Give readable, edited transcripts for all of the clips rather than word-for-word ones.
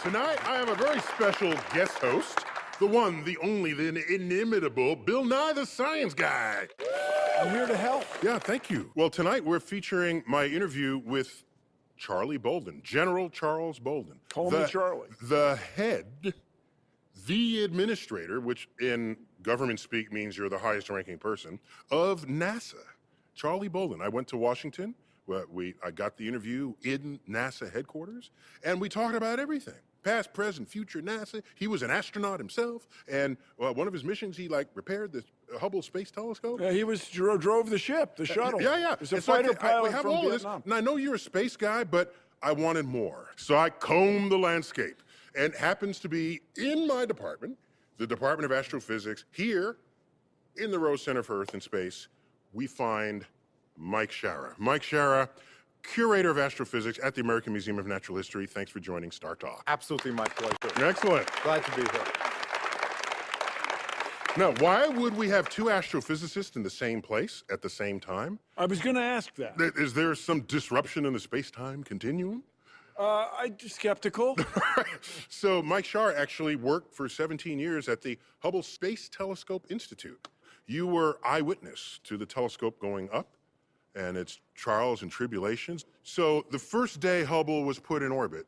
Tonight, I have a very special guest host, the one, the only, the inimitable Bill Nye the Science Guy. I'm here to help. Yeah, thank you. Well, tonight we're featuring my interview with Charlie Bolden, General Charles Bolden. Call me Charlie. The head, the administrator, which in government speak means you're the highest ranking person, of NASA. Charlie Bolden. I went to Washington. I got the interview in NASA headquarters, and we talked about everything. Past, present, future NASA. He was an astronaut himself, and one of his missions, he repaired the Hubble Space Telescope. Yeah, he drove the ship, the shuttle. Yeah. He's a fighter pilot we have from all Vietnam. This, and I know you're a space guy, but I wanted more. So I combed the landscape, and it happens to be in my department, the Department of Astrophysics. Here, in the Rose Center for Earth and Space, we find Mike Schara. Mike Schara, curator of astrophysics at the American Museum of Natural History. Thanks for joining Star Talk. Absolutely my pleasure. Excellent. Glad to be here. Now, why would we have two astrophysicists in the same place at the same time? I was going to ask that. Is there some disruption in the space-time continuum? I'm skeptical. So Mike Schara actually worked for 17 years at the Hubble Space Telescope Institute. You were eyewitness to the telescope going up and its trials and tribulations. So the first day Hubble was put in orbit,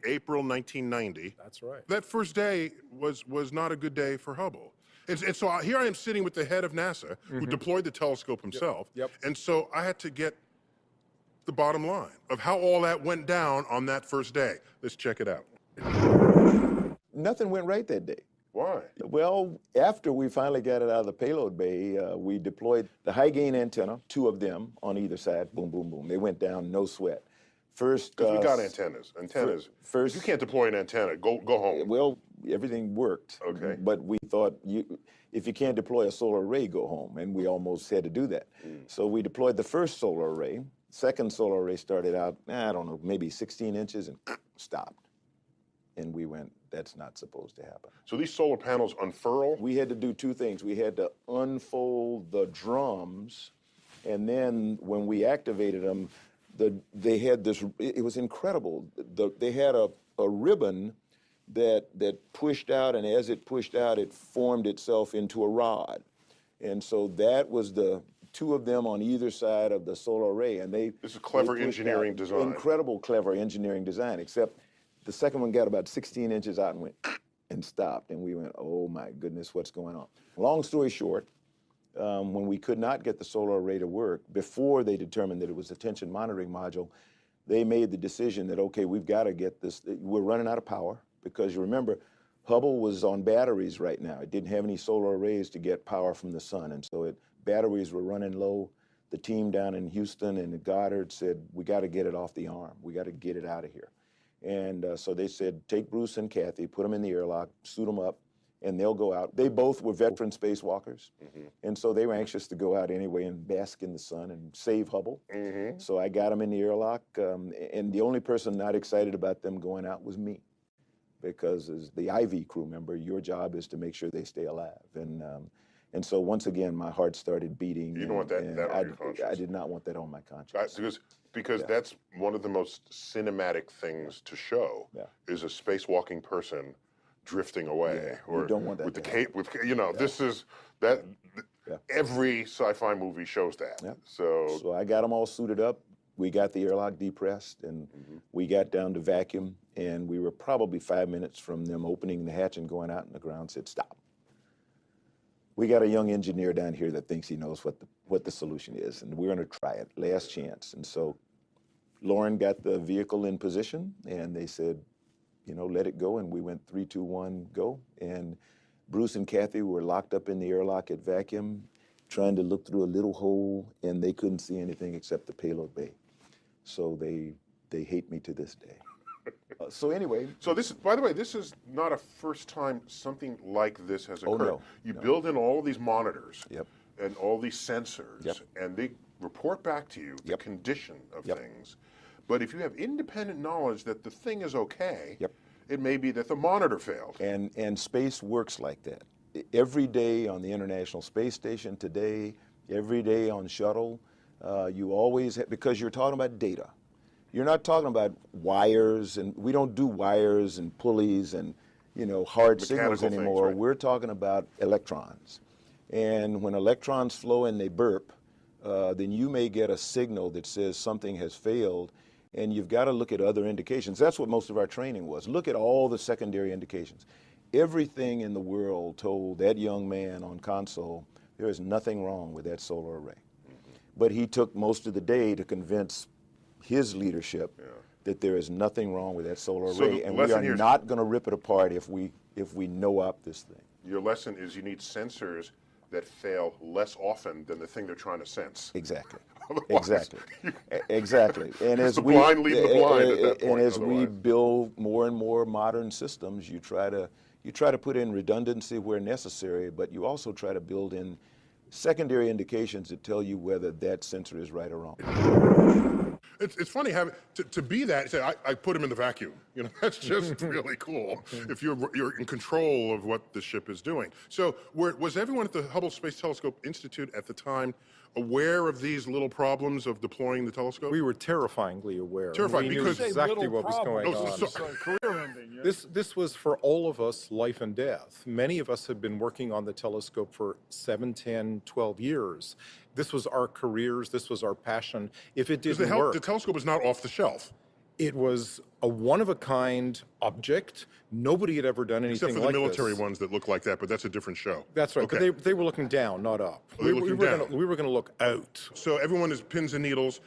April 1990. That's right. That first day was not a good day for Hubble. And so here I am sitting with the head of NASA, who deployed the telescope himself. Yep. And so I had to get the bottom line of how all that went down on that first day. Let's check it out. Nothing went right that day. Why? Well, after we finally got it out of the payload bay, we deployed the high gain antenna, two of them on either side, boom, boom, boom. They went down, no sweat. First, we got antennas. First, you can't deploy an antenna. Go home. Well, everything worked. Okay. But we thought if you can't deploy a solar array, go home, and we almost had to do that. So we deployed the first solar array. Second solar array started out, I don't know, maybe 16 inches and stopped. And we went, that's not supposed to happen. So these solar panels unfurl? We had to do two things. We had to unfold the drums, and then when we activated them, they had this, it was incredible. They had a ribbon that pushed out, and as it pushed out, it formed itself into a rod. And so that was the two of them on either side of the solar array. And this is clever engineering design. Incredible, clever engineering design, except the second one got about 16 inches out and went and stopped. And we went, oh my goodness, what's going on? Long story short, when we could not get the solar array to work, before they determined that it was a tension monitoring module, they made the decision that, okay, we've got to get this, we're running out of power, because you remember, Hubble was on batteries right now. It didn't have any solar arrays to get power from the sun, and so batteries were running low. The team down in Houston and Goddard said, we got to get it off the arm. We got to get it out of here. And so they said, take Bruce and Kathy, put them in the airlock, suit them up, and they'll go out. They both were veteran spacewalkers, and so they were anxious to go out anyway and bask in the sun and save Hubble. So I got them in the airlock, and the only person not excited about them going out was me, because as the IV crew member, your job is to make sure they stay alive. And so once again, my heart started beating. You don't want that on your conscience. I did not want that on my conscience. Because that's one of the most cinematic things to show is a spacewalking person drifting away, or you don't want that with the cape. This is that. Every sci-fi movie shows that. So I got them all suited up. We got the airlock depressed, and we got down to vacuum, and we were probably 5 minutes from them opening the hatch and going out, and the ground said stop. We got a young engineer down here that thinks he knows what the solution is, and we're going to try it, last chance. And so Lauren got the vehicle in position, and they said, let it go, and we went 3, 2, 1, go. And Bruce and Kathy were locked up in the airlock at vacuum, trying to look through a little hole, and they couldn't see anything except the payload bay. So they hate me to this day. So anyway. So by the way, this is not a first time something like this has occurred. No. You build in all of these monitors Yep. and all these sensors, Yep. and they report back to you the Yep. condition of Yep. things. But if you have independent knowledge that the thing is okay, Yep. it may be that the monitor failed. And space works like that. Every day on the International Space Station today, every day on shuttle, you always have, because you're talking about data. You're not talking about wires, and we don't do wires and pulleys and hard signals Mechanical things, anymore. right. We're talking about electrons. And when electrons flow and they burp, then you may get a signal that says something has failed, and you've got to look at other indications. That's what most of our training was. Look at all the secondary indications. Everything in the world told that young man on console, there is nothing wrong with that solar array. But he took most of the day to convince his leadership that there is nothing wrong with that solar So array, the and we lesson are here is- not going to rip it apart if we no-op this thing. Your lesson is you need sensors that fail less often than the thing they're trying to sense. Exactly. Otherwise, Exactly. And as the we blind lead the blind at that and point, as we otherwise. build more and more modern systems, you try to put in redundancy where necessary, but you also try to build in secondary indications that tell you whether that sensor is right or wrong. It's funny having to be that. Say, I put him in the vacuum. That's just really cool. If you're in control of what the ship is doing. So, was everyone at the Hubble Space Telescope Institute at the time aware of these little problems of deploying the telescope? We were terrifyingly aware. Terrified, we knew because- Say exactly little what was going problem. No, on. so- It's career ending. Yeah? This was for all of us life and death. Many of us had been working on the telescope for 7, 10, 12 years. This was our careers. This was our passion. If it Because didn't work, the telescope is not off the shelf, it was a one-of-a-kind object. Nobody had ever done anything except for the like military this. ones that look like that. But that's a different show. That's right. Okay. But they were looking down, not up. Oh, they were looking down. We were going to look out. So everyone is pins and needles,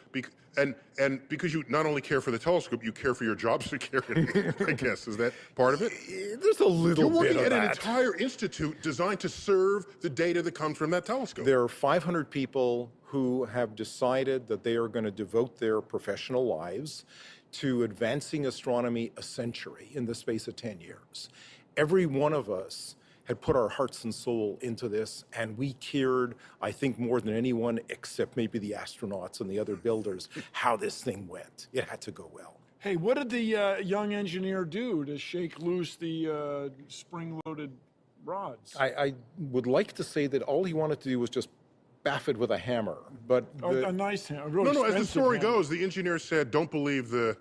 and because you not only care for the telescope, you care for your job security. I guess is that part of it? There's a little You're bit working of at an that. entire institute designed to serve the data that comes from that telescope. There are 500 people who have decided that they are going to devote their professional lives to advancing astronomy a century in the space of 10 years. Every one of us had put our hearts and soul into this, and we cared, I think, more than anyone, except maybe the astronauts and the other builders, how this thing went. It had to go well. Hey, what did the young engineer do to shake loose the spring-loaded rods? I would like to say that all he wanted to do was just baff it with a hammer, but A nice hand. A really No, as the expensive story hammer. goes, the engineer said, "Don't believe the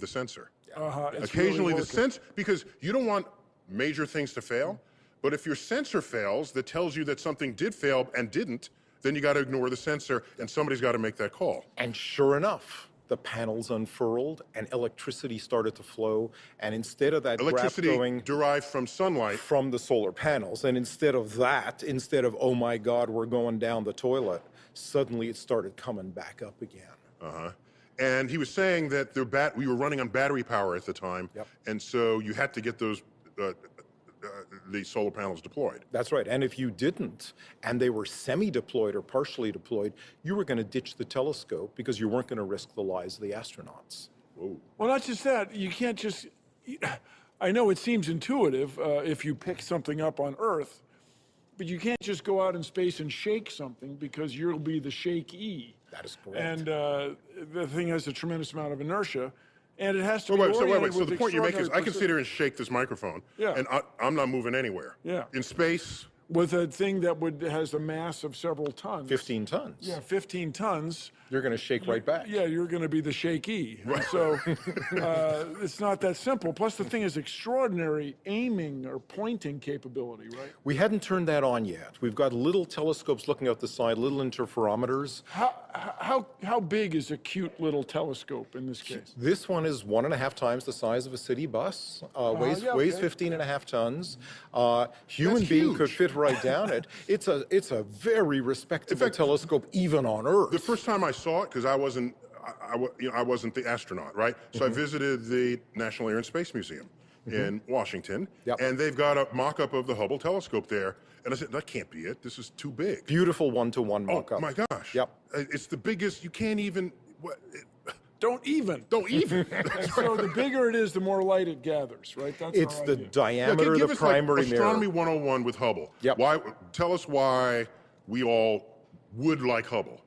sensor." It's Occasionally, really the sense because you don't want major things to fail. But if your sensor fails, that tells you that something did fail and didn't, then you got to ignore the sensor, and somebody's got to make that call. And sure enough, the panels unfurled and electricity started to flow. And instead of that graph Electricity going derived from sunlight. from the solar panels, and instead of, oh my God, we're going down the toilet, suddenly it started coming back up again. And he was saying that we were running on battery power at the time, Yep. and so you had to get those the solar panels deployed. That's right. And if you didn't, and they were semi-deployed or partially deployed, you were going to ditch the telescope because you weren't going to risk the lives of the astronauts. Whoa. Well, not just that. You can't just. I know it seems intuitive if you pick something up on Earth, but you can't just go out in space and shake something because you'll be the shake-e. That is correct. And the thing has a tremendous amount of inertia, and it has to So be wait, oriented so with the point you make is, I can extraordinary sit here and shake this microphone, Yeah. and I'm not moving anywhere. Yeah. In space, with a thing that has a mass of several tons. 15 tons. Yeah, 15 tons. You're going to shake right back. Yeah, you're going to be the shake-e. And so it's not that simple. Plus, the thing has extraordinary aiming or pointing capability, right? We hadn't turned that on yet. We've got little telescopes looking out the side, little interferometers. How big is a cute little telescope in this case? This one is 1.5 times the size of a city bus, weighs yeah, 15.5 tons. Human That's being huge. could fit right down it. It's a very respectable telescope, even on Earth. the first time I saw it, because I wasn't the astronaut, right? So I visited the National Air and Space Museum in Washington, Yep. and they've got a mock-up of the Hubble telescope there. And I said, that can't be it. This is too big. Beautiful one-to-one Oh mock-up. my gosh. Yep. It's the biggest. You can't even. Don't even. Don't even. And so the bigger it is, the more light it gathers, right? That's It's our the idea. diameter of give the us like primary Astronomy mirror. 101 with Hubble. Yep. Tell us why we all would like Hubble.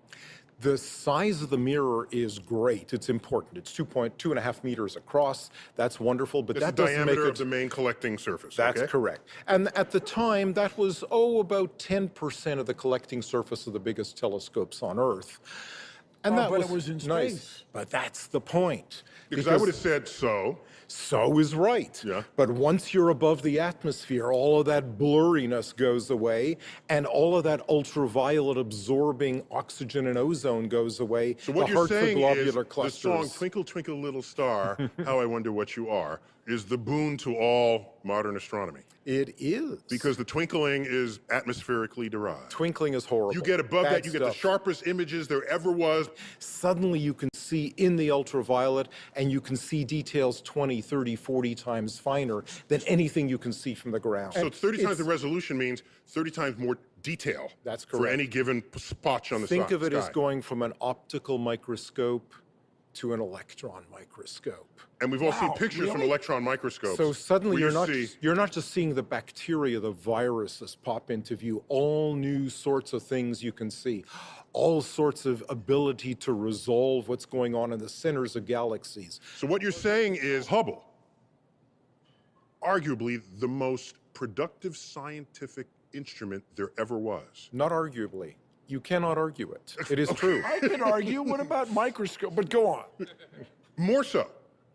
The size of the mirror is great. It's important. It's 2.5 meters across. That's wonderful, but It's that the doesn't make diameter it. of the main collecting surface. That's okay? correct. And at the time, that was, about 10% of the collecting surface of the biggest telescopes on Earth. And that but was it was in nice. space. But that's the point. Because I would have said so. So is right. Yeah. But once you're above the atmosphere, all of that blurriness goes away, and all of that ultraviolet absorbing oxygen and ozone goes away. So what the you're saying is globular the clusters. song Twinkle, Twinkle, Little Star, How I Wonder What You Are, is the boon to all modern astronomy. It is. Because the twinkling is atmospherically derived. Twinkling is horrible. You get above Bad that, you get the stuff. sharpest images there ever was. Suddenly you can see in the ultraviolet, and you can see details 20, 30, 40 times finer than anything you can see from the ground. So 30 times the resolution means 30 times more detail. That's For correct. any given spot on the Think of it as sky. going from an optical microscope to an electron microscope. And we've all seen Wow, pictures from really? electron microscopes. So suddenly where you're not just seeing the bacteria, the viruses pop into view, all new sorts of things you can see, all sorts of ability to resolve what's going on in the centers of galaxies. So what you're saying is Hubble, arguably the most productive scientific instrument there ever was. Not arguably. You cannot argue it. It is true. I could argue, what about microscope? But go on. More so.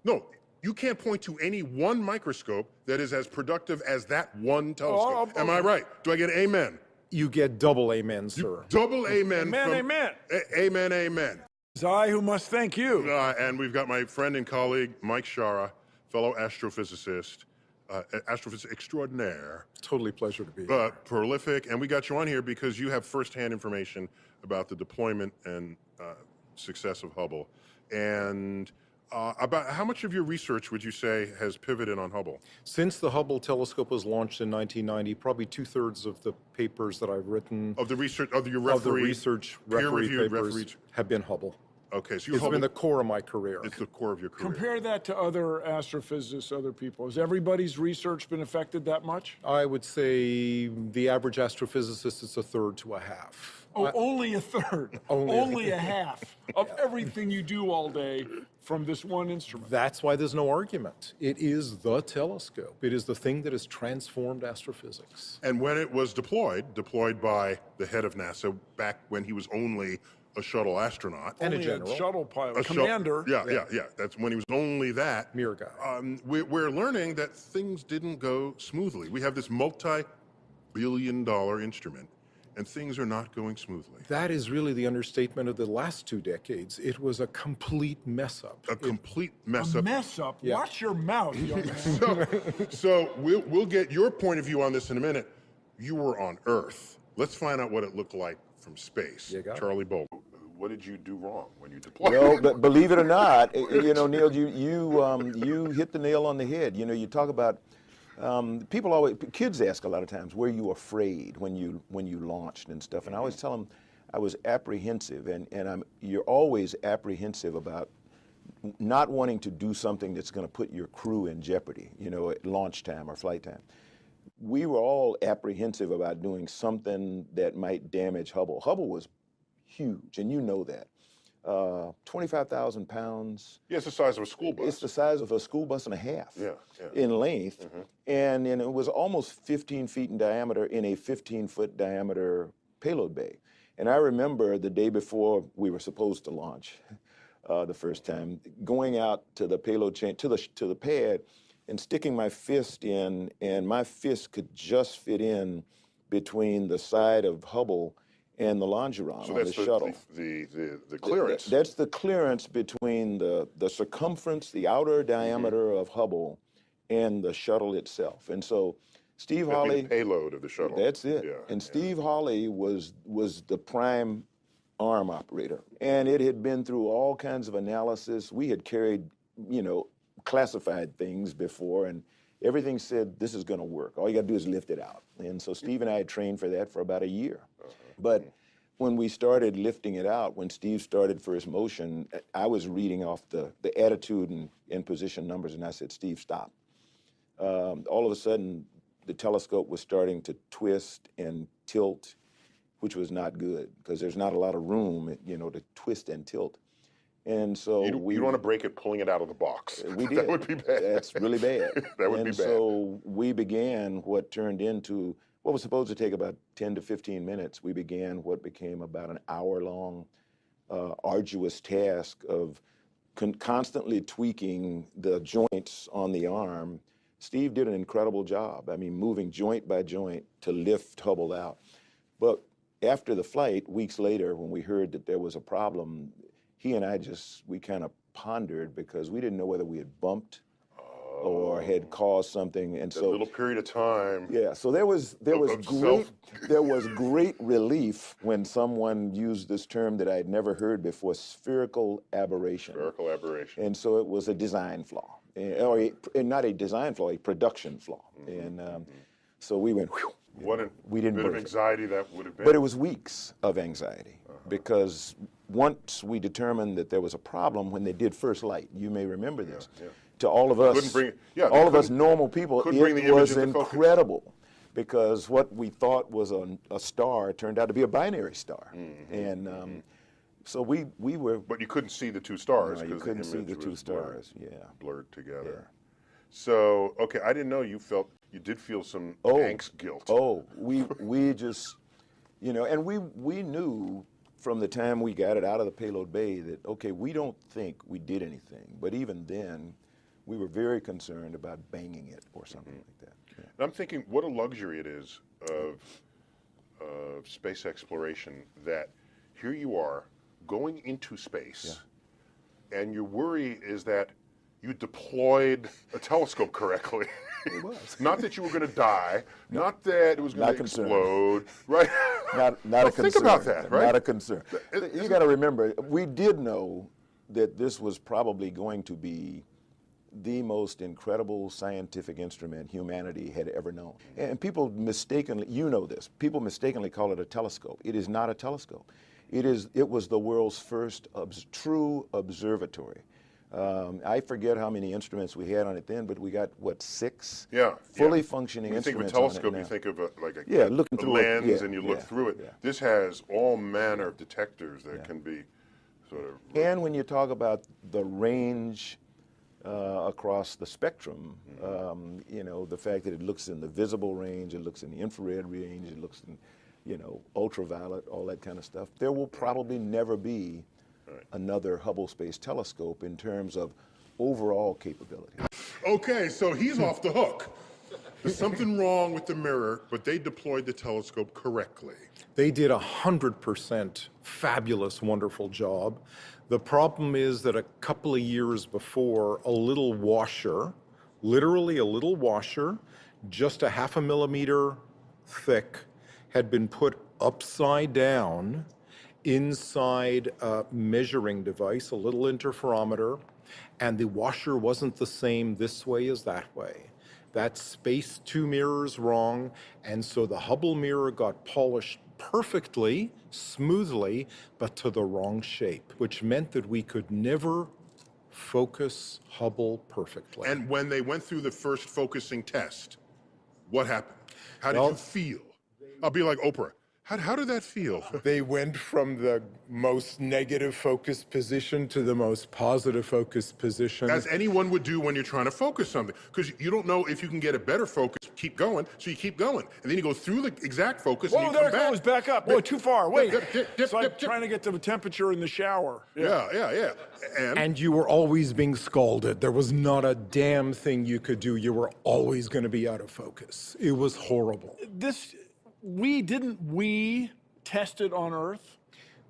No, you can't point to any one microscope that is as productive as that one telescope. Am I right? Do I get an amen? You get double amen, sir. Double amen. Amen, amen. Amen, amen. It's I who must thank you. And we've got my friend and colleague, Mike Shara, fellow astrophysicist, astrophysicist extraordinaire, Totally pleasure to be here. but prolific. And we got you on here because you have firsthand information about the deployment and success of Hubble. And about how much of your research would you say has pivoted on Hubble? Since the Hubble telescope was launched in 1990, probably 2/3 of the papers that I've written Of the research, of your of the referee, research referee peer-reviewed papers referees. have been Hubble. Okay, so you It's Hubble, been the core of my career. it's the core of your career. Compare that to other astrophysicists, other people. Has everybody's research been affected that much? I would say the average astrophysicist is a third to a half. Oh, only a third. Only a half of everything you do all day from this one instrument. That's why there's no argument. It is the telescope. It is the thing that has transformed astrophysics. And when it was deployed by the head of NASA back when he was only a shuttle astronaut. And a Only general. shuttle pilot, a shut- commander. Yeah. That's when he was only that. Mere guy. We're learning that things didn't go smoothly. We have this multi-billion-dollar instrument, and things are not going smoothly. That is really the understatement of the last 2 decades. It was a complete mess up. A complete mess A up. mess up. Yeah. Watch your mouth, young man. So we'll get your point of view on this in a minute. You were on Earth. Let's find out what it looked like from space. You got it. Charlie Bolden. What did you do wrong when you deployed? Well, but believe it or not, Neil, you hit the nail on the head. You talk about people always, kids ask a lot of times, were you afraid when you launched and stuff? And I always tell them I was apprehensive, and you're always apprehensive about not wanting to do something that's going to put your crew in jeopardy, at launch time or flight time. We were all apprehensive about doing something that might damage Hubble. Hubble was huge, and you know that. 25,000 pounds. Yeah, it's the size of a school bus. It's the size of a school bus and a half Yeah. in length, and it was almost 15 feet in diameter in a 15-foot diameter payload bay. And I remember the day before we were supposed to launch the first time, going out to the payload chain, to the pad, and sticking my fist in, and my fist could just fit in between the side of Hubble and the longeron So on the that's shuttle. the clearance. That's the clearance between the circumference, the outer diameter of Hubble, and the shuttle itself. And so Steve That'd be Hawley, the payload of the shuttle. that's it. Yeah, And yeah. Steve Hawley was the prime arm operator. And it had been through all kinds of analysis. We had carried, classified things before, and everything said, this is going to work. All you got to do is lift it out. And so Steve and I had trained for that for about a year. But when we started lifting it out, when Steve started first motion, I was reading off the attitude and position numbers, and I said, Steve, stop. All of a sudden, the telescope was starting to twist and tilt, which was not good, because there's not a lot of room, to twist and tilt. And so You don't want to break it pulling it out of the box. we did. That would be bad. That's really bad. That would be and bad. so we began what turned into what was supposed to take about 10 to 15 minutes. We began what became about an hour-long, arduous task of constantly tweaking the joints on the arm. Steve did an incredible job. I mean, moving joint by joint to lift Hubble out. But after the flight, weeks later, when we heard that there was a problem, he and I we kind of pondered because we didn't know whether we had bumped or had caused something. And so a little period of time. yeah, so there was great relief when someone used this term that I had never heard before, spherical aberration. Spherical aberration. And so it was a design flaw, or not a design flaw, a production flaw. And so we went, whew, What a we didn't bit of burst it. anxiety that would have been. But it was weeks of anxiety because once we determined that there was a problem when they did first light, you may remember this. yeah. To all of us, Couldn't bring- yeah, all of couldn't- us normal people, couldn't bring the it image was into focus. incredible because what we thought was a star turned out to be a binary star. And so we were, But you couldn't see the two stars you because couldn't see image the two was blurred, stars. Yeah. blurred together. Yeah. So, okay, I didn't know you did feel some angst guilt. Oh, we just, and we knew from the time we got it out of the payload bay that, okay, we don't think we did anything. But even then, we were very concerned about banging it or something like that. Yeah. And I'm thinking what a luxury it is of space exploration that here you are going into space and your worry is that you deployed a telescope correctly. It was. Not that you were going to die, not that it was going Not to concerned. explode, right? Not Well, a concern. think about that, right? Not a concern. You got to remember, we did know that this was probably going to be the most incredible scientific instrument humanity had ever known. And people mistakenly, you know this, people mistakenly call it a telescope. It is not a telescope. It was the world's first true observatory. I forget how many instruments we had on it then, but we got, what, 6 fully functioning When you think of a instruments telescope, on it you now. think of looking a through lens it. and you look Yeah, through it. yeah. This has all manner of detectors that can be sort of... And when you talk about the range across the spectrum, the fact that it looks in the visible range, it looks in the infrared range, it looks in, ultraviolet, all that kind of stuff, there will probably never be another Hubble Space Telescope in terms of overall capability. Okay, so he's off the hook. There's something wrong with the mirror, but they deployed the telescope correctly. They did 100% fabulous, wonderful job. The problem is that a couple of years before, a little washer, literally a little washer, just a 0.5 millimeter thick, had been put upside down inside a measuring device, a little interferometer, and the washer wasn't the same this way as that way. That spaced 2 mirrors wrong, and so the Hubble mirror got polished perfectly, smoothly, but to the wrong shape, which meant that we could never focus Hubble perfectly. And when they went through the first focusing test, what happened? How did Well- you feel? I'll be like Oprah. How did that feel? They went from the most negative focus position to the most positive focus position. As anyone would do when you're trying to focus something. Because you don't know if you can get a better focus, keep going, so you keep going. And then you go through the exact focus and Whoa, you there come it back. goes, back up. Whoa, too far, wait. Dip. It's like trying to get the temperature in the shower. Yeah. And you were always being scalded. There was not a damn thing you could do. You were always going to be out of focus. It was horrible. We tested on Earth.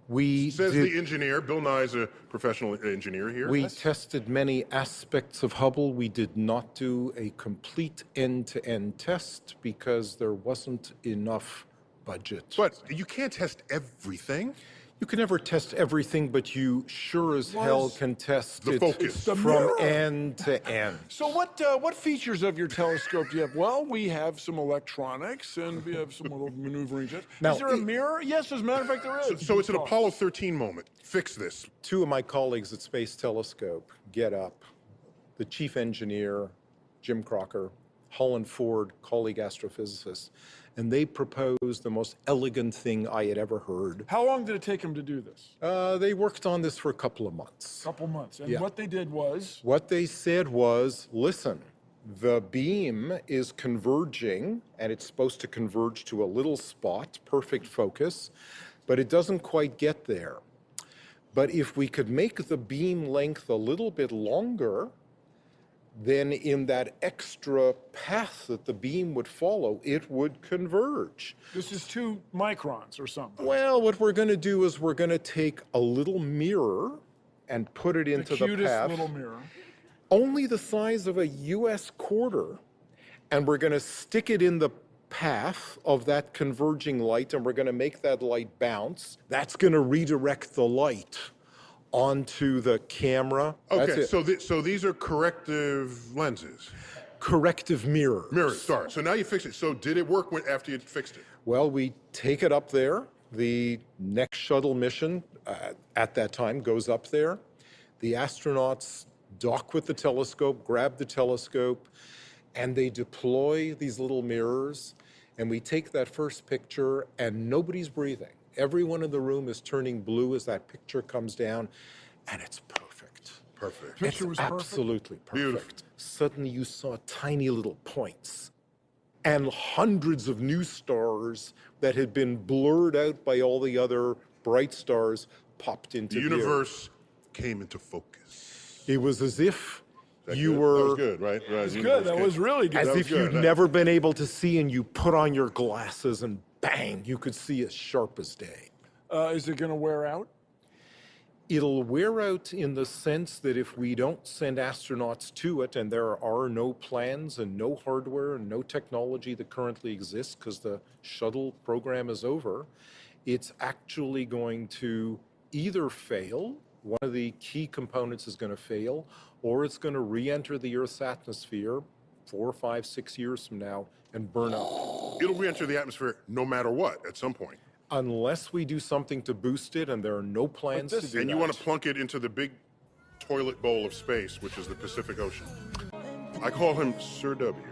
We Says did, the engineer. Bill Nye's a professional engineer here. we tested many aspects of Hubble. We did not do a complete end-to-end test because there wasn't enough budget. But you can't test everything. You can never test everything, but you sure as hell can test The it focus. The from mirror. end to end. So what features of your telescope do you have? Well, we have some electronics and we have some little maneuvering jets. Now, is there a mirror? Yes, as a matter of fact, there is. So it's an Apollo 13 moment. Fix this. 2 of my colleagues at Space Telescope get up, the chief engineer, Jim Crocker, Holland Ford, colleague astrophysicist, and they proposed the most elegant thing I had ever heard. How long did it take them to do this? They worked on this for a couple of months. Couple months. And Yeah. what they did was, What they said was, listen, the beam is converging, and it's supposed to converge to a little spot, perfect focus, but it doesn't quite get there. But if we could make the beam length a little bit longer, then in that extra path that the beam would follow, it would converge. This is 2 microns or something. Well, what we're going to do is we're going to take a little mirror and put it into the Cutest path, little mirror. only the size of a US quarter, and we're going to stick it in the path of that converging light, and we're going to make that light bounce. That's going to redirect the light onto the camera. Okay, That's it. so these are corrective lenses. Corrective mirrors. Mirrors, sorry. So now you fixed it. So did it work after you fixed it? Well, we take it up there. The next shuttle mission at that time goes up there. The astronauts dock with the telescope, grab the telescope, and they deploy these little mirrors. And we take that first picture, and nobody's breathing. Everyone in the room is turning blue as that picture comes down, and it's perfect. Perfect. Picture was perfect? Absolutely perfect. Beautiful. Suddenly you saw tiny little points and hundreds of new stars that had been blurred out by all the other bright stars popped into The view. universe came into focus. It was as if you Good? That were, was good, right? Right. It's good. That was really good. as That if was good. you'd never been able to see, and you put on your glasses and bang, you could see as sharp as day. Is it going to wear out? It'll wear out in the sense that if we don't send astronauts to it, and there are no plans and no hardware and no technology that currently exists because the shuttle program is over, it's actually going to either fail, one of the key components is going to fail, or it's going to re-enter the Earth's atmosphere 4, 5, 6 years from now and burn out. It'll re-enter the atmosphere no matter what at some point. Unless we do something to boost it, and there are no plans to do that. And you want to plunk it into the big toilet bowl of space, which is the Pacific Ocean. I call him Sir W.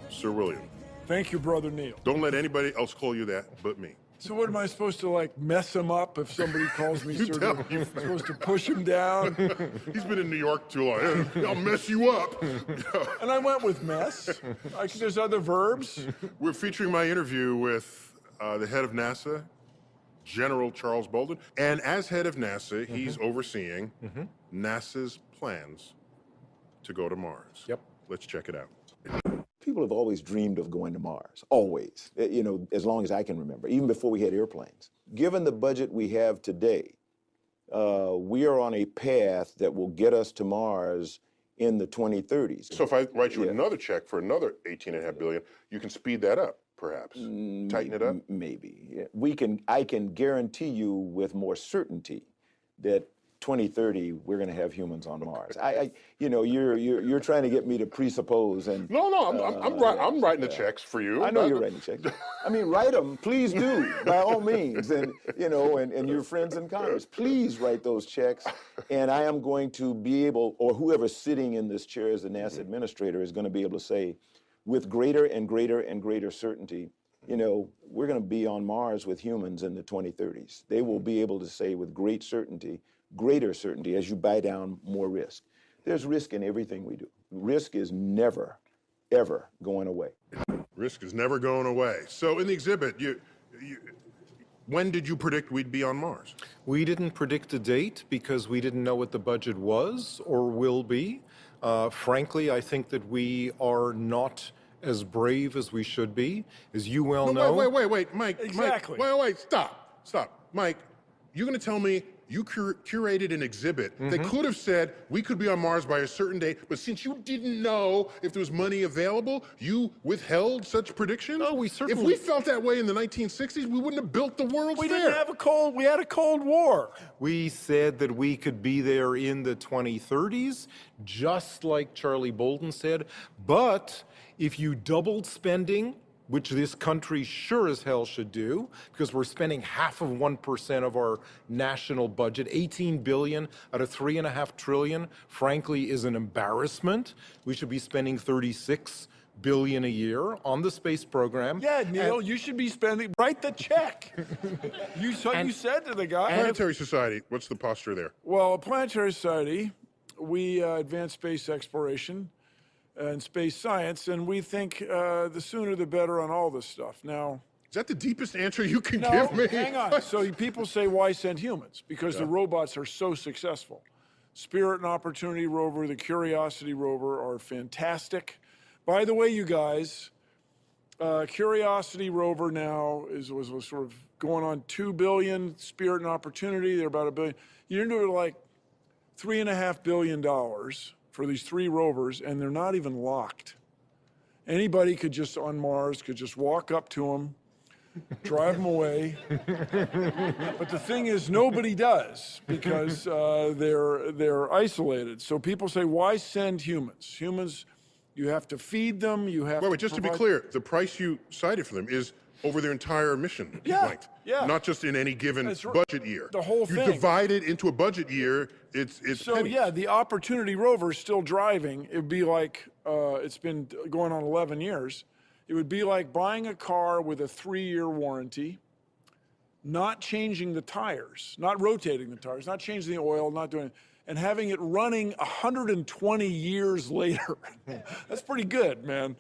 Sir William. Thank you, Brother Neil. Don't let anybody else call you that but me. So what, am I supposed to, like, mess him up if somebody calls me You Sir tell W? me. I'm supposed to push him down? He's been in New York too long. I'll mess you up. And I went with mess. There's other verbs. We're featuring my interview with the head of NASA, General Charles Bolden. And as head of NASA, he's overseeing NASA's plans to go to Mars. Yep. Let's check it out. People have always dreamed of going to Mars, always, you know, as long as I can remember, even before we had airplanes. Given the budget we have today, we are on a path that will get us to Mars in the 2030s. So if I write you another check for another $18.5 billion, you can speed that up, perhaps. Tighten it up? Maybe. Yeah. I can guarantee you with more certainty that 2030 we're going to have humans on Mars. You know, you're trying to get me to presuppose and. No, I'm writing the checks for you. I know you're writing checks. I mean, write them, please do, by all means, and you know, and your friends in Congress, please write those checks, and I am going to be able, or whoever's sitting in this chair as the NASA administrator is going to be able to say, with greater and greater and greater certainty, you know, we're going to be on Mars with humans in the 2030s. They will be able to say with great certainty, greater certainty, as you buy down more risk. There's risk in everything we do. Risk is never, ever going away. Risk is never going away. So in the exhibit, when did you predict we'd be on Mars? We didn't predict a date because we didn't know what the budget was or will be. Frankly, I think that we are not as brave as we should be. As you well know. Wait, Mike. Exactly. Mike, wait, stop. Mike, you're going to tell me you curated an exhibit that could have said we could be on Mars by a certain date, but since you didn't know if there was money available, you withheld such predictions? No, we certainly- If we felt that way in the 1960s, we wouldn't have built the World's We Fair. didn't have we had a Cold War. We said that we could be there in the 2030s, just like Charlie Bolden said. But if you doubled spending, which this country sure as hell should do, because we're spending half of 1% of our national budget. 18 billion out of 3.5 trillion, frankly, is an embarrassment. We should be spending 36 billion a year on the space program. Yeah, Neil, you should be write the check. You said to the guy. Planetary Society, what's the posture there? Well, Planetary Society, we advance space exploration and space science, and we think the sooner the better on all this stuff. Now, that the deepest answer you can No, give me? hang on. So people say, why send humans? Because the robots are so successful. Spirit and Opportunity rover, the Curiosity rover are fantastic. By the way, you guys, Curiosity rover now was sort of going on 2 billion. Spirit and Opportunity, they're about $1 billion. You're into like $3.5 billion for these 3 rovers, and they're not even locked. Anybody could just, on Mars, could just walk up to them, drive them away. But the thing is, nobody does because they're isolated. So people say, why send humans? Humans, you have to feed them. You have Wait, just to be clear, the price you cited for them is over their entire mission length, not just in any given budget year. The whole thing. You divide it into a budget year. It's so pennies. yeah, the Opportunity rover is still driving. It would be like it's been going on 11 years. It would be like buying a car with a 3-year warranty, not changing the tires, not rotating the tires, not changing the oil, not doing, and having it running 120 years later. That's pretty good, man.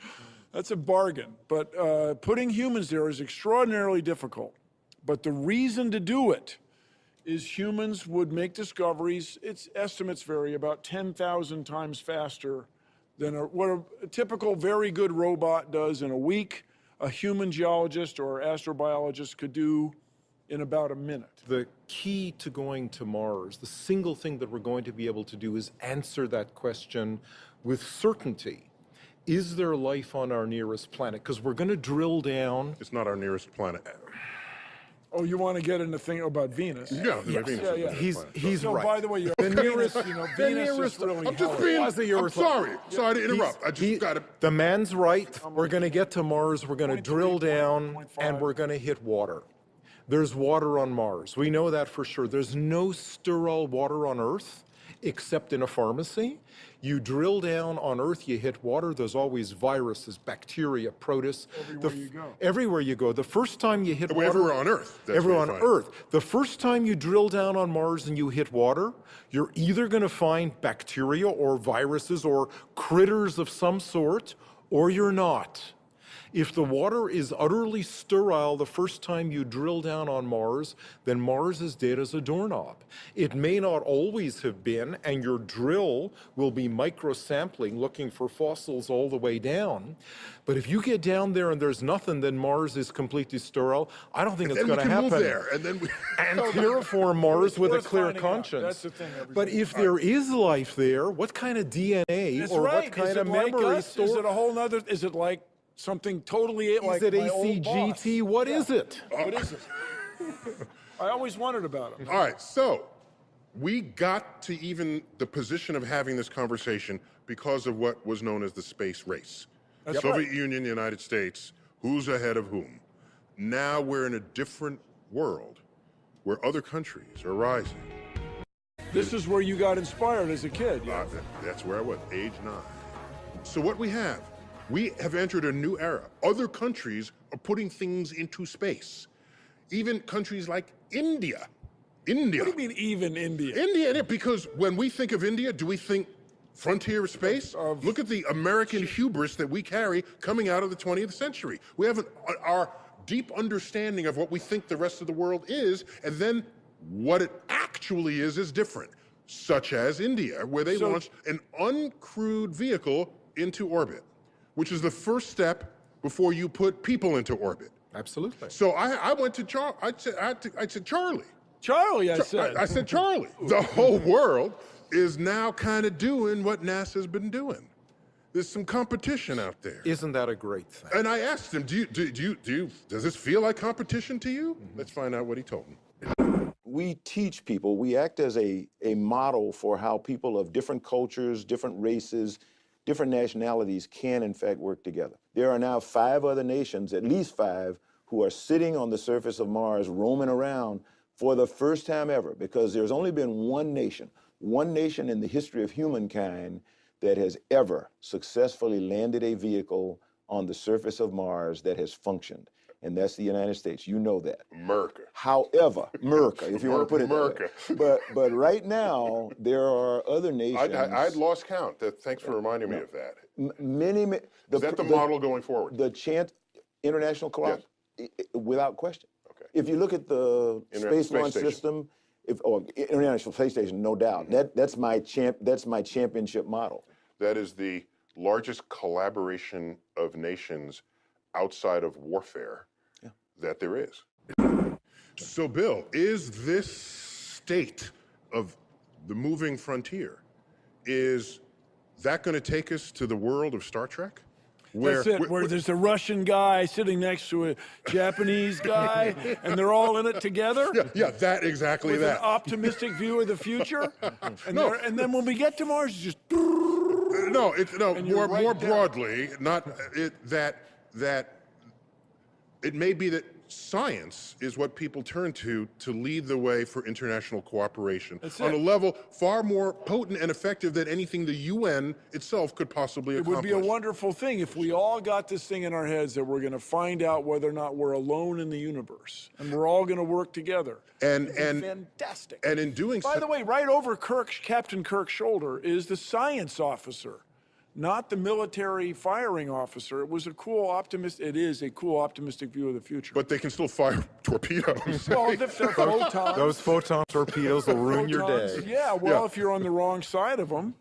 That's a bargain. But putting humans there is extraordinarily difficult. But the reason to do it is humans would make discoveries. Its estimates vary about 10,000 times faster than what a typical very good robot does in a week. A human geologist or astrobiologist could do in about a minute. The key to going to Mars, the single thing that we're going to be able to do is answer that question with certainty. Is there life on our nearest planet? Because we're going to drill down. It's not our nearest planet. Oh, you want to get into thing about Venus? Yeah, Yes. Venus Yeah, is yeah. the planet. He's No, right. by the way, you're The nearest, Venus is really I'm just hard. being. Quasi I'm Earth. sorry. Sorry to interrupt. I just got to. The man's right. We're going to get to Mars. We're going to 0.3, drill down, 0.5. and we're going to hit water. There's water on Mars. We know that for sure. There's no sterile water on Earth except in a pharmacy. You drill down on Earth, you hit water, there's always viruses, bacteria, protists. Everywhere you go. Everywhere you go. The first time you hit water... Everywhere on Earth. That's Everywhere what on you find. Earth. The first time you drill down on Mars and you hit water, you're either going to find bacteria or viruses or critters of some sort, or you're not. If the water is utterly sterile the first time you drill down on Mars, then Mars is dead as a doorknob. It may not always have been, and your drill will be microsampling, looking for fossils all the way down. But if you get down there and there's nothing, then Mars is completely sterile. I don't think it's Then going we to can happen. move there, and then we. And terraform Mars with a worth clear finding out. conscience. That's the thing, everybody. But if there is life there, what kind of DNA That's or right. what kind is of it like memory us? store? Is it a whole nother? Is it like something totally like Is it my old boss? ACGT? What is it? What is it? I always wondered about it. All right, so we got to even the position of having this conversation because of what was known as the space race. That's Soviet right. Union, United States, who's ahead of whom? Now we're in a different world where other countries are rising. This is where you got inspired as a kid. Yeah. That's where I was, age 9. So what we have entered a new era. Other countries are putting things into space. Even countries like India. India. What do you mean even India? India, because when we think of India, do we think frontier space? Look at the American hubris that we carry coming out of the 20th century. We have our deep understanding of what we think the rest of the world is, and then what it actually is different, such as India, where they launched an uncrewed vehicle into orbit, which is the first step before you put people into orbit. Absolutely. So I went to Charlie. I said, Charlie. Charlie, I said. I said, Charlie. The whole world is now kind of doing what NASA's been doing. There's some competition out there. Isn't that a great thing? And I asked him, does this feel like competition to you? Let's find out what he told me. We teach people, we act as a model for how people of different cultures, different races, different nationalities can in fact work together. There are now 5 other nations, at least 5, who are sitting on the surface of Mars, roaming around for the first time ever, because there's only been one nation in the history of humankind that has ever successfully landed a vehicle on the surface of Mars that has functioned. And that's the United States. You know that. America. However, America, if you want to put it America. that way. But right now, there are other nations. I'd lost count. Thanks for reminding me of that. Many. Is that the model going forward? The International Cooperation. without question. Okay. If you look at the space launch Station. system, or International Space Station, no doubt, that's my championship model. That is the largest collaboration of nations outside of warfare that there is. So, Bill, is this state of the moving frontier, is that going to take us to the world of Star Trek? That's it, where there's a Russian guy sitting next to a Japanese guy, and they're all in it together? Yeah, that exactly With that. an optimistic view of the future? And, No. and then when we get to Mars, it's just... No, you're more right down. broadly, not that it may be that science is what people turn to lead the way for international cooperation on a level far more potent and effective than anything the UN itself could possibly accomplish. It would be a wonderful thing if we all got this thing in our heads that we're going to find out whether or not we're alone in the universe, and we're all going to work together. And fantastic. And in doing so, by the way, right over Captain Kirk's shoulder is the science officer, not the military firing officer. It was a cool It is a cool optimistic view of the future. But they can still fire torpedoes. Well, if they're photons. Those photon torpedoes will ruin your day. Yeah, well, if you're on the wrong side of them.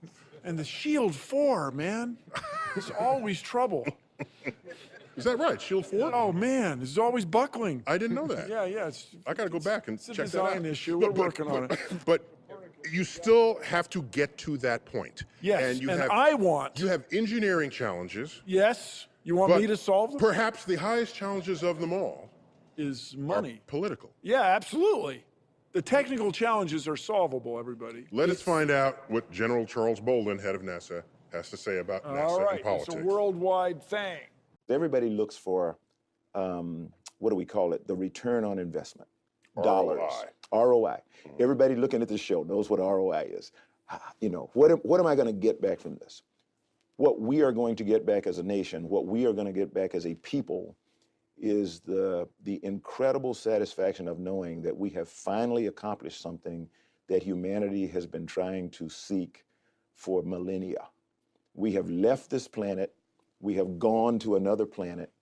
And the Shield 4, man, it's always trouble. Is that right? Shield 4? Oh, man, it's always buckling. I didn't know that. Yeah. I got to go back and check that out. It's a design issue. We're working on it. But you still have to get to that point. Yes, you have engineering challenges. Yes, you want me to solve them? Perhaps the highest challenges of them all is money. Political. Yeah, absolutely. The technical challenges are solvable, everybody. Let us find out what General Charles Bolden, head of NASA, has to say about NASA and politics. It's a worldwide thing. Everybody looks for, what do we call it? The return on investment. Dollars. ROI. Everybody looking at this show knows what ROI is. You know, what am I going to get back from this? What we are going to get back as a nation, what we are going to get back as a people, is the incredible satisfaction of knowing that we have finally accomplished something that humanity has been trying to seek for millennia. We have left this planet, we have gone to another planet,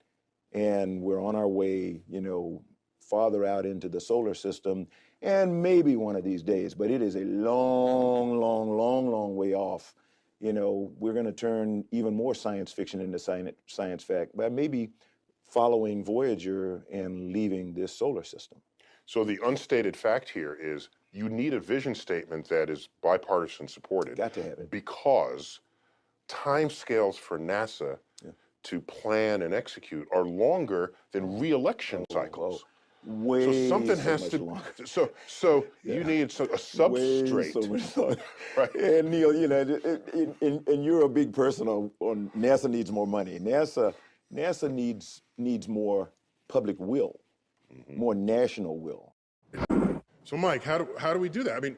and we're on our way, you know, farther out into the solar system, and maybe one of these days, but it is a long way off. You know, we're going to turn even more science fiction into science fact by maybe following Voyager and leaving this solar system. So the unstated fact here is you need a vision statement that is bipartisan supported. Got to have it. Because timescales for NASA to plan and execute are longer than re-election cycles. Way so something so has much to. longer. So you need a substrate. Way so much longer. Right. And Neil, you know, and you're a big person on NASA needs more money. NASA needs more public will, more national will. So Mike, how do we do that? I mean,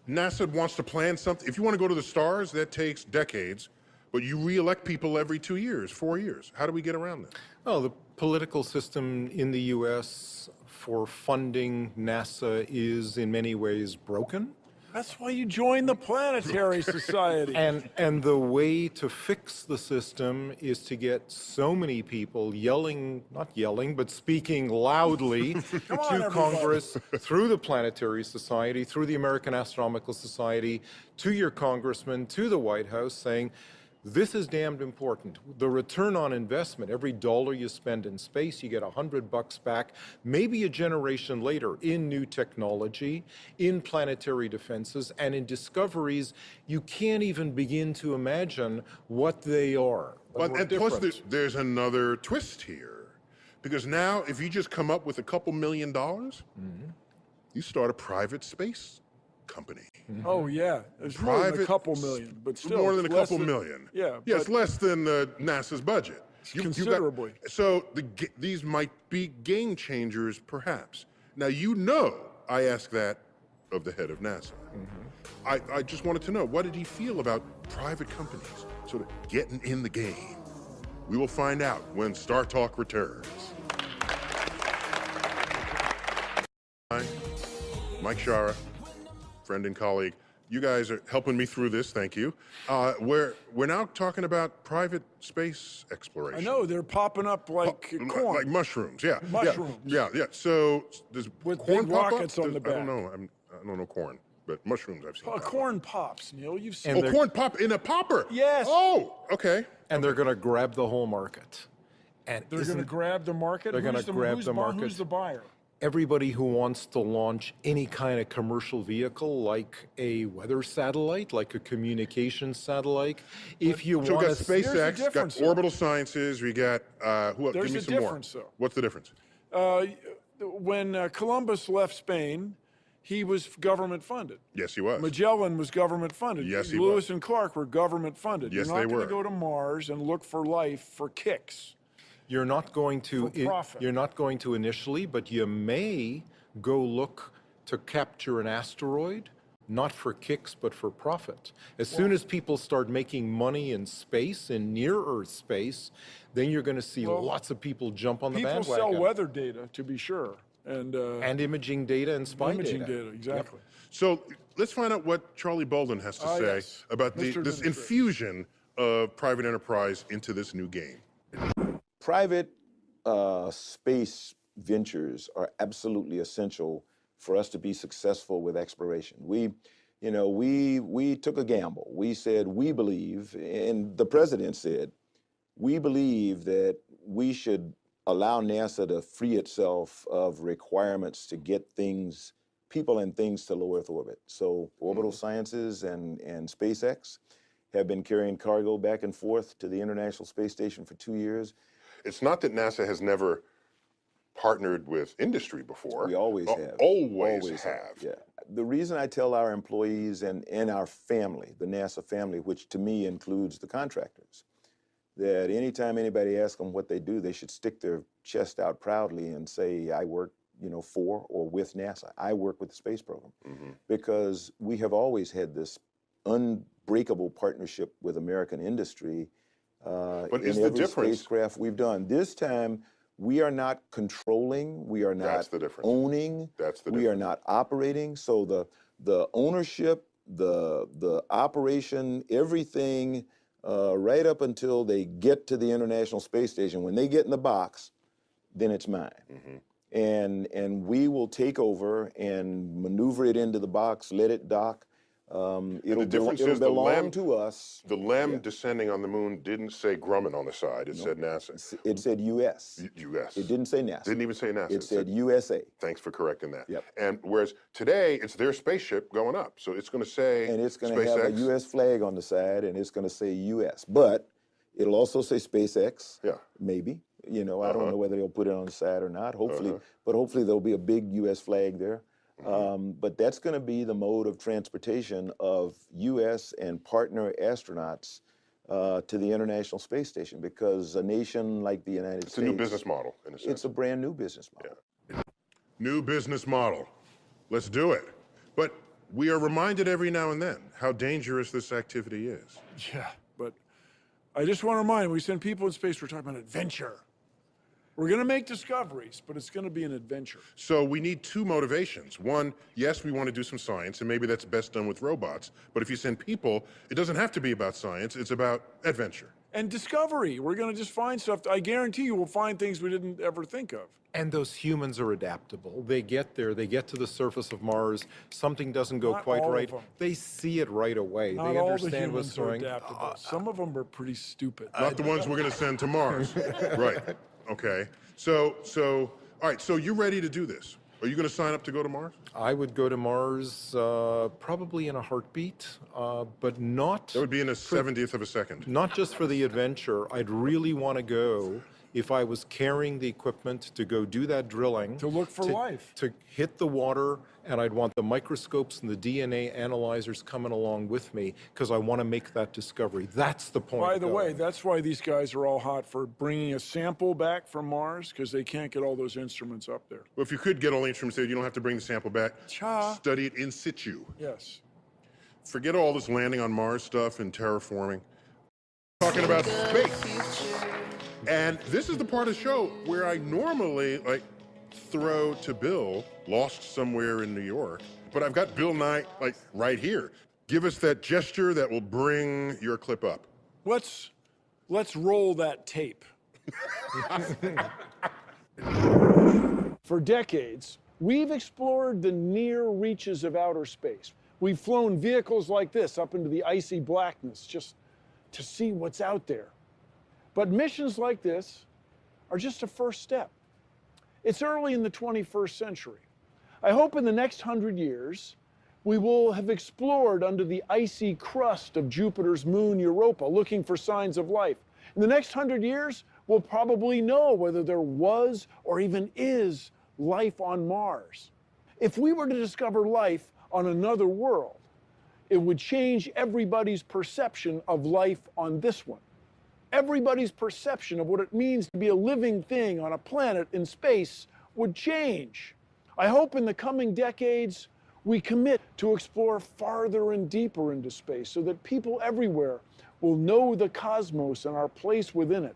NASA wants to plan something. If you want to go to the stars, that takes decades. But you re-elect people every 2 years, 4 years. How do we get around that? Well, the political system in the U.S. for funding NASA is in many ways broken. That's why you joined the Planetary Society. And the way to fix the system is to get so many people not yelling, but speaking loudly to Congress, through the Planetary Society, through the American Astronomical Society, to your congressman, to the White House, saying, this is damned important. The return on investment, every dollar you spend in space, you get $100 back, maybe a generation later, in new technology, in planetary defenses, and in discoveries you can't even begin to imagine what they are. And plus, there's another twist here. Because now, if you just come up with a couple $1 million, you start a private space company. Oh, yeah. It's more than a couple million, but still. More than a couple million. Yeah. Yeah, it's less than NASA's budget. Considerably. So these might be game changers, perhaps. Now, you know, I asked that of the head of NASA. I just wanted to know, what did he feel about private companies sort of getting in the game? We will find out when Star Talk returns. Mike Shara, friend and colleague, You guys are helping me through this. Thank you. We're now talking about private space exploration. I know they're popping up like corn, like mushrooms. Yeah, mushrooms. Yeah. So does With corn big pop rockets up? on the I don't back. know. I don't know corn, but mushrooms I've seen. pop up. Corn pops, Neil. You've seen. And Oh, corn pop in a popper. Yes. Oh, okay. And they're going to grab the whole market. And They're going to grab the market. They're going to grab the market. Who's the buyer? Everybody who wants to launch any kind of commercial vehicle, like a weather satellite, like a communications satellite, if you So we want got to... SpaceX, got difference, though. Orbital Sciences, we got who else? There's Give me a some more. difference, though. What's the difference? When Columbus left Spain, he was government funded. Yes, he was. Magellan was government funded. Yes, he Lewis was. and Clark were government funded. Yes, You're they not going were. to go to Mars and look for life for kicks. You're not going to... For profit. You're not going to initially, but you may go look to capture an asteroid, not for kicks, but for profit. As soon as people start making money in space, in near-Earth space, then you're going to see lots of people jump on the People bandwagon. sell weather data, to be sure. And imaging data and spy imaging data. data, exactly. So let's find out what Charlie Bolden has to say Yes. about Mr. this Administrator. infusion of private enterprise into this new game. Private space ventures are absolutely essential for us to be successful with exploration. We took a gamble. We said we believe, and the president said, we believe that we should allow NASA to free itself of requirements to get people and things to low Earth orbit. So Orbital Sciences and SpaceX have been carrying cargo back and forth to the International Space Station for 2 years. It's not that NASA has never partnered with industry before. We always have. Always have. Yeah. The reason I tell our employees and our family, the NASA family, which to me includes the contractors, that anytime anybody asks them what they do, they should stick their chest out proudly and say, I work, for or with NASA. I work with the space program. Because we have always had this unbreakable partnership with American industry But in is the every difference? spacecraft we've done. This time, we are not controlling, we are That's not the difference. owning, That's the we are difference. not operating. So the ownership, the operation, everything, right up until they get to the International Space Station, when they get in the box, then it's mine. And we will take over and maneuver it into the box, let it dock. It'll difference is the belong LEM to us. The LEM descending on the moon didn't say Grumman on the side. It said NASA. It said U.S. U.S. It didn't say NASA. Didn't even say NASA. It said USA. Thanks for correcting that. Yep. And whereas today it's their spaceship going up, so it's going to say And it's going to have a SpaceX. U.S. flag on the side, and it's going to say U.S. But it'll also say SpaceX. Yeah. Maybe. I don't know whether they'll put it on the side or not. Hopefully, but hopefully there'll be a big U.S. flag there. But that's going to be the mode of transportation of U.S. and partner astronauts to the International Space Station, because a nation like the United States, It's a new business model in a sense. it's a brand new business model. New business model. Let's do it. But we are reminded every now and then how dangerous this activity is. Yeah, but I just want to remind, when we send people in space, we're talking about adventure. We're going to make discoveries, but it's going to be an adventure. So we need two motivations. One, yes, we want to do some science, and maybe that's best done with robots. But if you send people, it doesn't have to be about science. It's about adventure. And discovery. We're going to just find stuff. I guarantee you we'll find things we didn't ever think of. And those humans are adaptable. They get there, they get to the surface of Mars, something doesn't go Not quite all of right. them. They see it right away. Not They all the understand what's humans are going. adaptable. Some of them are pretty stupid. Not the ones we're going to send to Mars. Right. Okay. So, all right. So you're ready to do this. Are you going to sign up to go to Mars? I would go to Mars probably in a heartbeat, but not That would be in a 70th of a second. not just for the adventure. I'd really want to go if I was carrying the equipment to go do that drilling. To look for life. To hit the water, and I'd want the microscopes and the DNA analyzers coming along with me, because I want to make that discovery. That's the point. By of the way, going. that's why these guys are all hot for bringing a sample back from Mars, because they can't get all those instruments up there. Well, if you could get all the instruments there, you don't have to bring the sample back. Cha. Study it in situ. Yes. Forget all this landing on Mars stuff and terraforming. Talking about space. And this is the part of the show where I normally throw to Bill, lost somewhere in New York, but I've got Bill Nye right here. give us that gesture that will bring your clip up. Let's roll that tape. For decades, we've explored the near reaches of outer space. We've flown vehicles like this up into the icy blackness just to see what's out there. But missions like this are just a first step. It's early in the 21st century. I hope in the next 100 years, we will have explored under the icy crust of Jupiter's moon Europa, looking for signs of life. In the next 100 years, we'll probably know whether there was or even is life on Mars. If we were to discover life on another world, it would change everybody's perception of life on this one. Everybody's perception of what it means to be a living thing on a planet in space would change. I hope in the coming decades, we commit to explore farther and deeper into space so that people everywhere will know the cosmos and our place within it,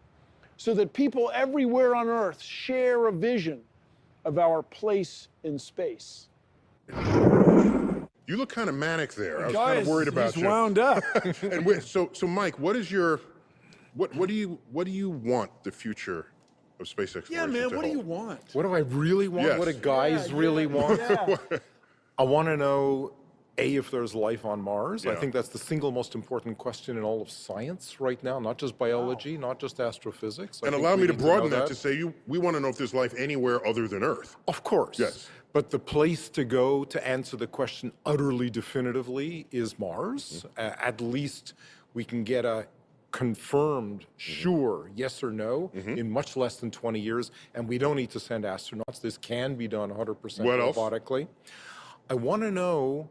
so that people everywhere on Earth share a vision of our place in space. You look kind of manic there. I was Guys, kind of worried about he's you. wound up. And wait, so Mike, what do you want the future of space exploration Yeah, man, to what do you hold? want? What do I really want? Yes. What do guys really want? Yeah. I want to know, A, if there's life on Mars. I Yeah. think that's the single most important question in all of science right now, not just biology, not just astrophysics. I And think allow we me to need to know broaden that to say we want to know if there's life anywhere other than Earth. Of course. Yes. But the place to go to answer the question utterly definitively is Mars. At least we can get a confirmed, sure, yes or no in much less than 20 years. And we don't need to send astronauts. This can be done 100% What else? robotically. I want to know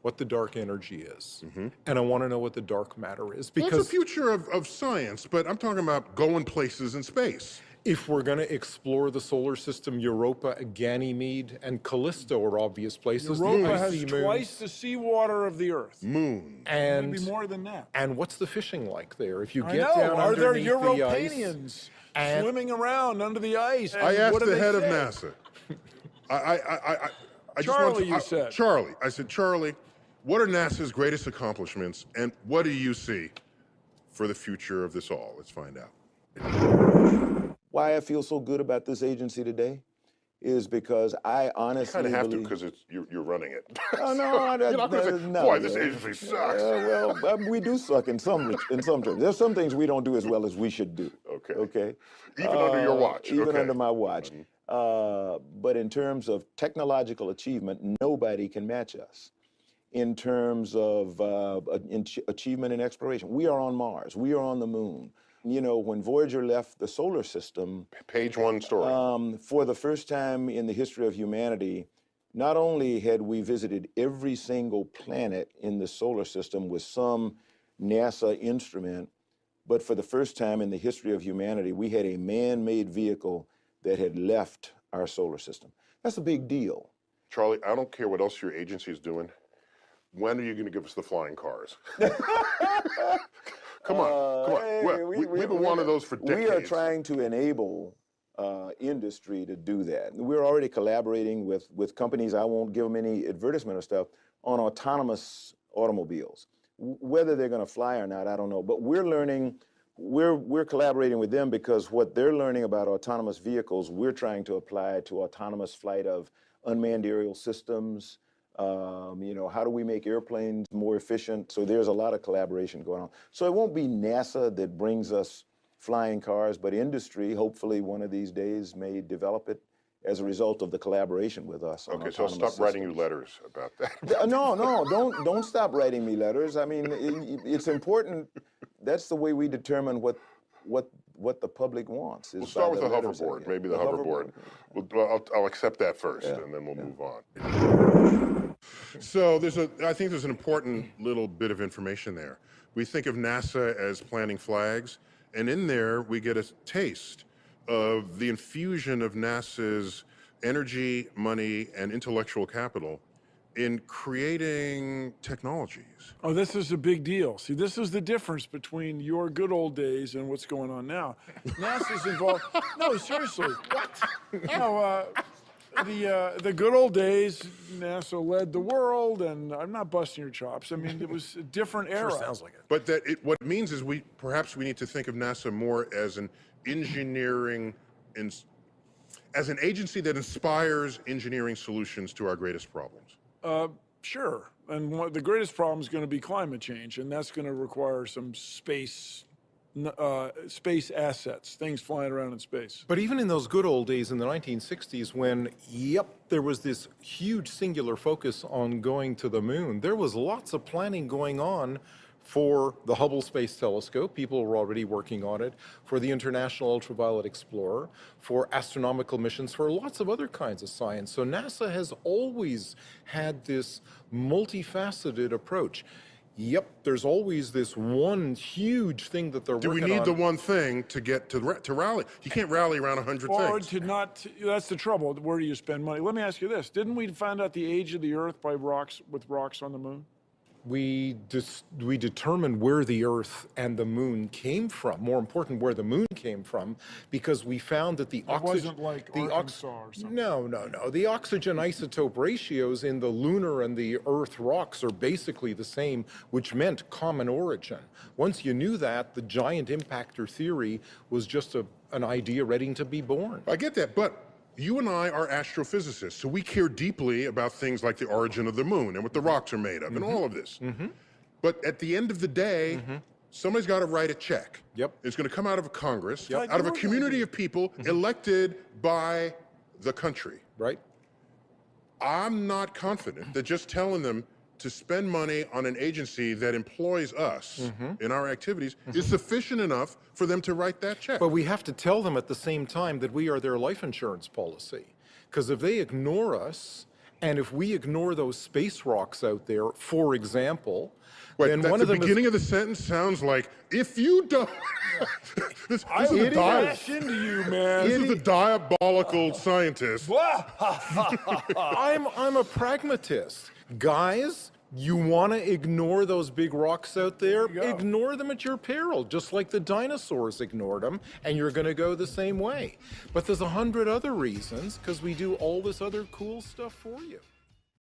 what the dark energy is. And I want to know what the dark matter is. Well, Because it's the future of science, but I'm talking about going places in space. if we're going to explore the solar system, Europa, Ganymede, and Callisto are obvious places. The Europa icy has moons. twice the seawater of the Earth. Moon. And Maybe more than that. And what's the fishing like there? If you I get know. down Are there underneath the ice, Europanians and- swimming around under the ice? I And asked what do the they head of say? NASA. I just Charlie, want to, you said. Charlie. I said, Charlie, what are NASA's greatest accomplishments, and what do you see for the future of this all? Let's find out. Why I feel so good about this agency today is because I honestly Kind of have to believe- because you're running it. Oh, no, You're not gonna say, no, boy, this no. agency sucks. We do suck in some terms. There's some things we don't do as well as we should do. Okay. Okay. Even under your watch. Even okay. under my watch. But in terms of technological achievement, nobody can match us. In terms of achievement in exploration, we are on Mars. We are on the moon. You know, when Voyager left the solar system, Page one story. for the first time in the history of humanity, not only had we visited every single planet in the solar system with some NASA instrument, but for the first time in the history of humanity, we had a man-made vehicle that had left our solar system. That's a big deal. Charlie, I don't care what else your agency is doing. When are you going to give us the flying cars? Come on, come on. Hey, We've been wanting those for decades. We are trying to enable industry to do that. We're already collaborating with companies, I won't give them any advertisement or stuff, on autonomous automobiles. Whether they're going to fly or not, I don't know. But we're learning, we're collaborating with them because what they're learning about autonomous vehicles, we're trying to apply to autonomous flight of unmanned aerial systems. You know, how do we make airplanes more efficient? So there's a lot of collaboration going on. So it won't be NASA that brings us flying cars, but industry, hopefully one of these days, may develop it as a result of the collaboration with us. on Okay, so I'll autonomous stop writing you systems. letters about that. No, don't stop writing me letters. I mean, it's important. That's the way we determine what the public wants. Is We'll start by with the letters they hoverboard, get. maybe the hoverboard. I'll accept that first, Yeah, and then we'll move on. So I think there's an important little bit of information there. We think of NASA as planting flags, and in there we get a taste of the infusion of NASA's energy, money, and intellectual capital in creating technologies. Oh, this is a big deal. See, this is the difference between your good old days and what's going on now. NASA's involved. No, seriously. What? No, the good old days, NASA led the world, and I'm not busting your chops. I mean, it was a different era. Sure sounds like it. But what it means is perhaps we need to think of NASA more as an engineering, as an agency that inspires engineering solutions to our greatest problems. Sure. And the greatest problem is going to be climate change, and that's going to require some space assets, things flying around in space. But even in those good old days in the 1960s when, there was this huge singular focus on going to the moon, there was lots of planning going on for the Hubble Space Telescope. People were already working on it, for the International Ultraviolet Explorer, for astronomical missions, for lots of other kinds of science. So NASA has always had this multifaceted approach. There's always this one huge thing that they're working on. Do we need the one thing to get to rally? You can't rally around 100 Or things. to not, that's the trouble. Where do you spend money? Let me ask you this. Didn't we find out the age of the Earth by rocks on the moon? We determined where the Earth and the Moon came from. More important, where the Moon came from, because we found that the oxygen. It wasn't like Arkansas or something. No. The oxygen isotope ratios in the lunar and the Earth rocks are basically the same, which meant common origin. Once you knew that, the giant impactor theory was just an idea ready to be born. I get that, but you and I are astrophysicists, so we care deeply about things like the origin of the moon and what the rocks are made of and all of this. But at the end of the day, somebody's got to write a check. It's going to come out of a Congress, out of a community of people elected by the country. Right. I'm not confident that just telling them to spend money on an agency that employs us in our activities is sufficient enough for them to write that check. But we have to tell them at the same time that we are their life insurance policy. Because if they ignore us, and if we ignore those space rocks out there, for example, then one of them beginning of the sentence sounds like, if you don't... this I is a bash into you, man. This is a diabolical scientist. I'm a pragmatist. Guys, you want to ignore those big rocks out there? Ignore them at your peril, just like the dinosaurs ignored them, and you're going to go the same way. But there's 100 other reasons, because we do all this other cool stuff for you.